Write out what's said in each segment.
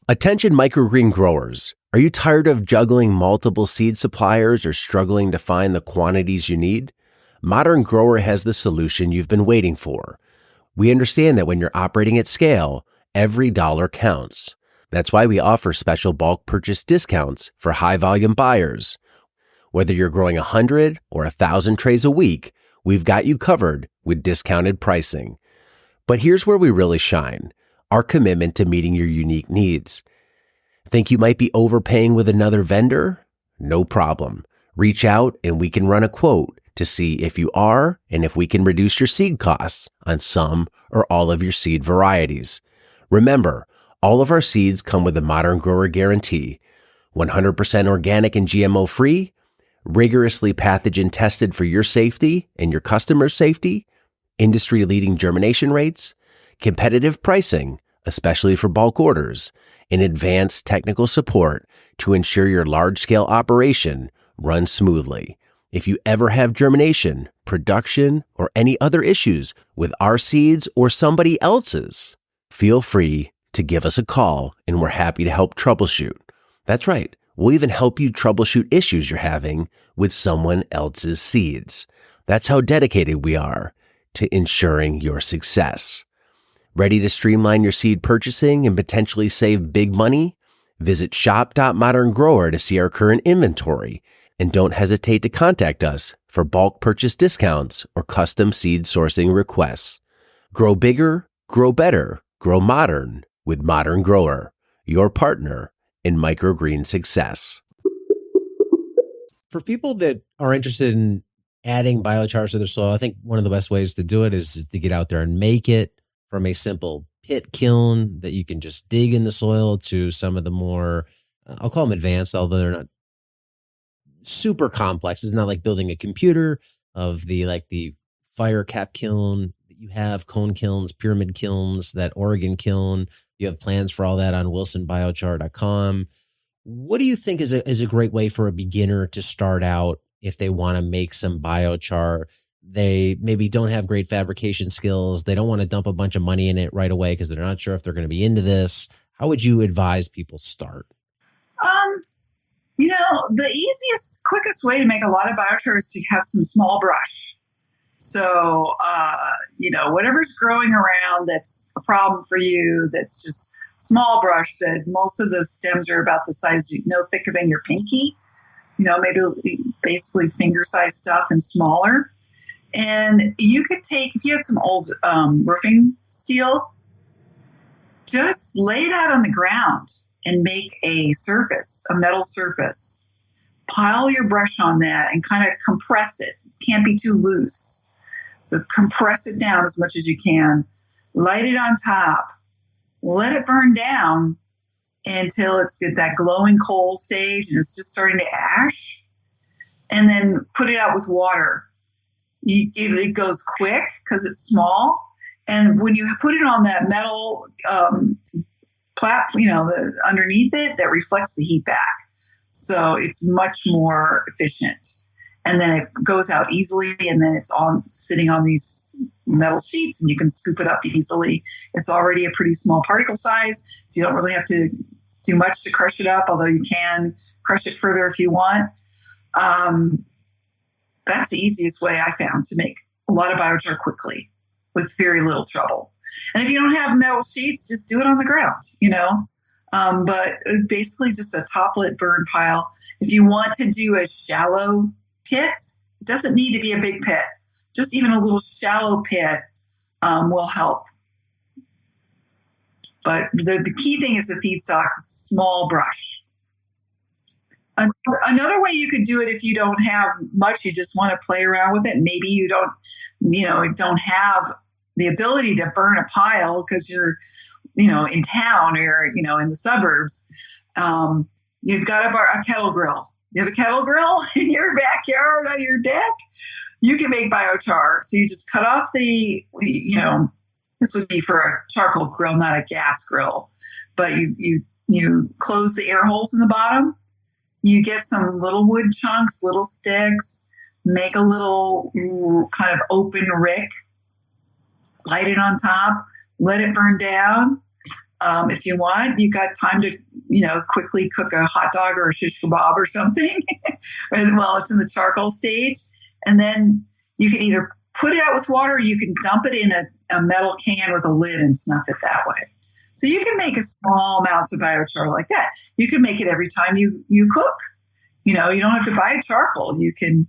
Attention microgreen growers. Are you tired of juggling multiple seed suppliers or struggling to find the quantities you need? Modern Grower has the solution you've been waiting for. We understand that when you're operating at scale, every dollar counts. That's why we offer special bulk purchase discounts for high volume buyers. Whether you're growing 100 or 1,000 trays a week, we've got you covered with discounted pricing. But here's where we really shine: our commitment to meeting your unique needs. Think you might be overpaying with another vendor? No problem. Reach out and we can run a quote to see if you are and if we can reduce your seed costs on some or all of your seed varieties. Remember, all of our seeds come with a Modern Grower guarantee: 100% organic and GMO free, rigorously pathogen tested for your safety and your customers' safety, industry-leading germination rates, competitive pricing, especially for bulk orders, and advanced technical support to ensure your large-scale operation runs smoothly. If you ever have germination, production, or any other issues with our seeds or somebody else's, feel free to give us a call and we're happy to help troubleshoot. That's right, we'll even help you troubleshoot issues you're having with someone else's seeds. That's how dedicated we are to ensuring your success. Ready to streamline your seed purchasing and potentially save big money? Visit shop.moderngrower to see our current inventory, and don't hesitate to contact us for bulk purchase discounts or custom seed sourcing requests. Grow bigger, grow better, grow modern with Modern Grower, your partner in microgreen success. For people that are interested in adding biochar to their soil, I think one of the best ways to do it is to get out there and make it, from a simple pit kiln that you can just dig in the soil to some of the more, I'll call them advanced, although they're not super complex. It's not like building a computer, of the fire cap kiln that you have, cone kilns, pyramid kilns, that Oregon kiln. You have plans for all that on wilsonbiochar.com. What do you think is a great way for a beginner to start out if they want to make some biochar? They maybe don't have great fabrication skills. They don't want to dump a bunch of money in it right away because they're not sure if they're going to be into this. How would you advise people start? The easiest, quickest way to make a lot of biochar is to have some small brush. So, whatever's growing around that's a problem for you, that's just small brush, that most of the stems are about the size, no thicker than your pinky, maybe basically finger-sized stuff and smaller. And you could take, if you have some old roofing steel, just lay it out on the ground and make a surface, a metal surface. Pile your brush on that and kind of compress it. Can't be too loose. So compress it down as much as you can. Light it on top. Let it burn down until it's at that glowing coal stage and it's just starting to ash. And then put it out with water. It goes quick because it's small. And when you put it on that metal platform, underneath it, that reflects the heat back. So it's much more efficient. And then it goes out easily, and then it's sitting on these metal sheets, and you can scoop it up easily. It's already a pretty small particle size, so you don't really have to do much to crush it up, although you can crush it further if you want. That's the easiest way I found to make a lot of biochar quickly with very little trouble. And if you don't have metal sheets, just do it on the ground, But basically just a toplet burn pile. If you want to do a shallow pit, it doesn't need to be a big pit. Just even a little shallow pit will help. But the key thing is the feedstock, small brush. Another way you could do it if you don't have much, you just want to play around with it. Maybe you don't have the ability to burn a pile because you're, in town or, in the suburbs. You've got a kettle grill. You have a kettle grill in your backyard on your deck. You can make biochar. So you just cut off this would be for a charcoal grill, not a gas grill. But you close the air holes in the bottom. You get some little wood chunks, little sticks, make a little kind of open rick, light it on top, let it burn down, If you want, you got time to, quickly cook a hot dog or a shish kebab or something while it's in the charcoal stage. And then you can either put it out with water or you can dump it in a metal can with a lid and snuff it that way. So you can make a small amounts of biochar like that. You can make it every time you cook. You don't have to buy charcoal. You can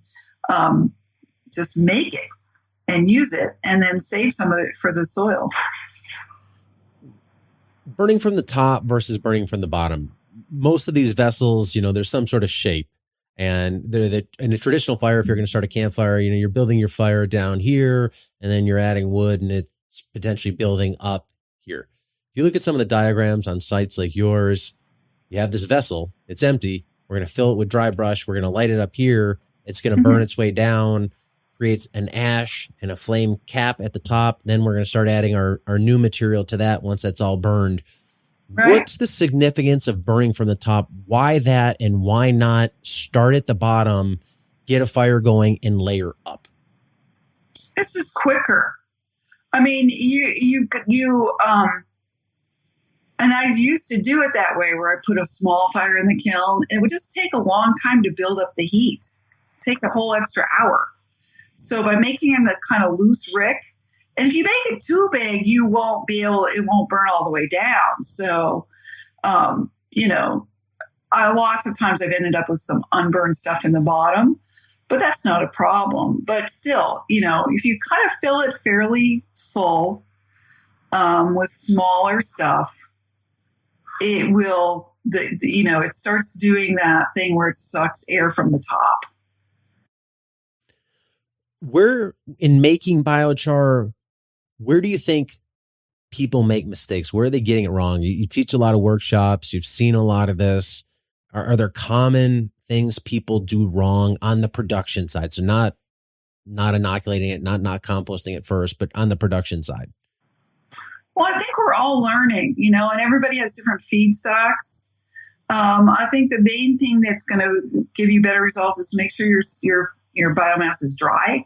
just make it and use it and then save some of it for the soil. Burning from the top versus burning from the bottom. Most of these vessels, there's some sort of shape. And in a traditional fire, if you're going to start a campfire, you're building your fire down here, and then you're adding wood, and it's potentially building up here. If you look at some of the diagrams on sites like yours, you have this vessel. It's empty. We're going to fill it with dry brush. We're going to light it up here. It's going to burn its way down, creates an ash and a flame cap at the top. Then we're going to start adding our new material to that once that's all burned. Right. What's the significance of burning from the top? Why that, and why not start at the bottom, get a fire going, and layer up? It's just quicker. I mean, and I used to do it that way, where I put a small fire in the kiln. It would just take a long time to build up the heat, take a whole extra hour. So by making them a kind of loose rick, and if you make it too big, it won't burn all the way down. So, lots of times I've ended up with some unburned stuff in the bottom, but that's not a problem. But still, if you kind of fill it fairly full with smaller stuff, it will, it starts doing that thing where it sucks air from the top. Where in making biochar, where do you think people make mistakes? Where are they getting it wrong? You teach a lot of workshops. You've seen a lot of this. Are there common things people do wrong on the production side? So not inoculating it, not composting it first, but on the production side. Well, I think we're all learning, and everybody has different feedstocks. I think the main thing that's going to give you better results is to make sure your biomass is dry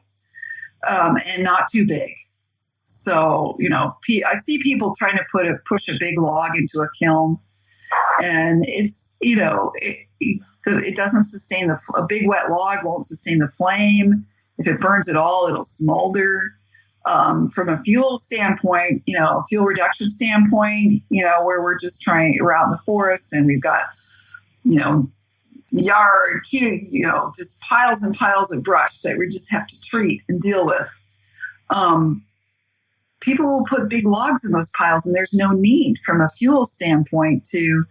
and not too big. So, I see people trying to push a big log into a kiln, and it's, it doesn't sustain a big wet log won't sustain the flame. If it burns at all, it'll smolder. From a fuel standpoint, fuel reduction standpoint, where we're just we're out in the forest and we've got, yard, just piles and piles of brush that we just have to treat and deal with. People will put big logs in those piles, and there's no need from a fuel standpoint to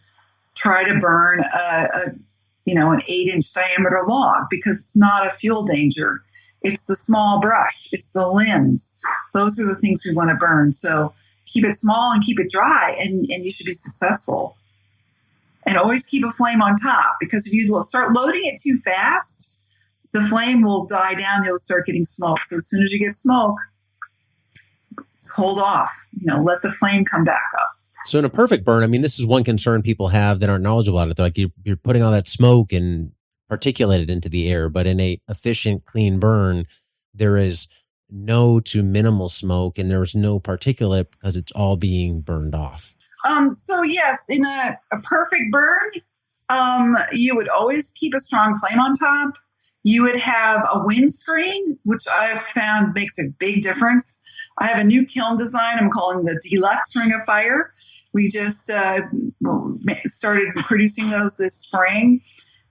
try to burn an 8-inch diameter log, because it's not a fuel danger. It's the small brush. It's the limbs. Those are the things we want to burn. So keep it small and keep it dry, and you should be successful. And always keep a flame on top, because if you start loading it too fast, the flame will die down. You'll start getting smoke. So as soon as you get smoke, hold off. Let the flame come back up. So in a perfect burn, this is one concern people have that aren't knowledgeable about it. They're like, you're putting all that smoke and particulated into the air, but in a efficient, clean burn, there is no to minimal smoke, and there is no particulate because it's all being burned off. So yes, in a perfect burn, you would always keep a strong flame on top. You would have a windscreen, which I've found makes a big difference. I have a new kiln design I'm calling the Deluxe Ring of Fire. We just started producing those this spring,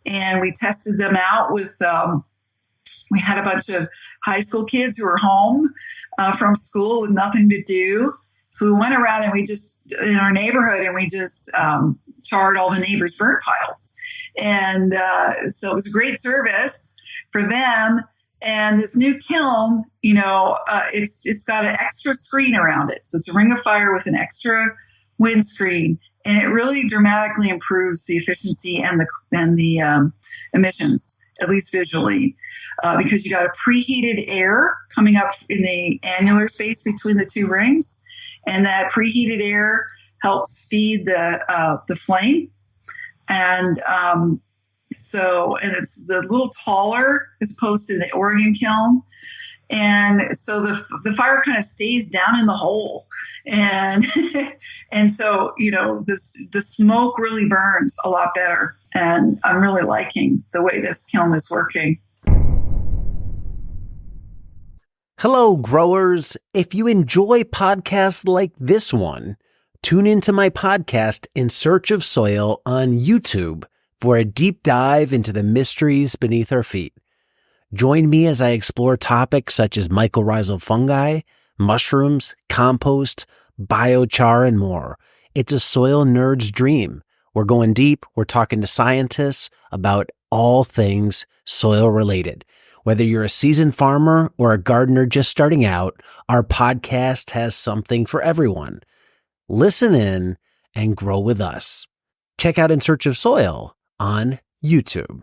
and we tested them out with, we had a bunch of high school kids who were home from school with nothing to do. So we went around and in our neighborhood, and we just charred all the neighbors' burn piles. And so it was a great service for them. And this new kiln, it's got an extra screen around it. So it's a ring of fire with an extra windscreen, and it really dramatically improves the efficiency and the emissions, at least visually, because you got a preheated air coming up in the annular space between the two rings, and that preheated air helps feed the flame, and it's a little taller as opposed to the Oregon kiln. And so the fire kind of stays down in the hole, and and so the smoke really burns a lot better. And I'm really liking the way this kiln is working. Hello, growers. If you enjoy podcasts like this one, tune into my podcast In Search of Soil on YouTube for a deep dive into the mysteries beneath our feet. Join me as I explore topics such as mycorrhizal fungi, mushrooms, compost, biochar, and more. It's a soil nerd's dream. We're going deep. We're talking to scientists about all things soil related. Whether you're a seasoned farmer or a gardener just starting out, our podcast has something for everyone. Listen in and grow with us. Check out In Search of Soil on YouTube.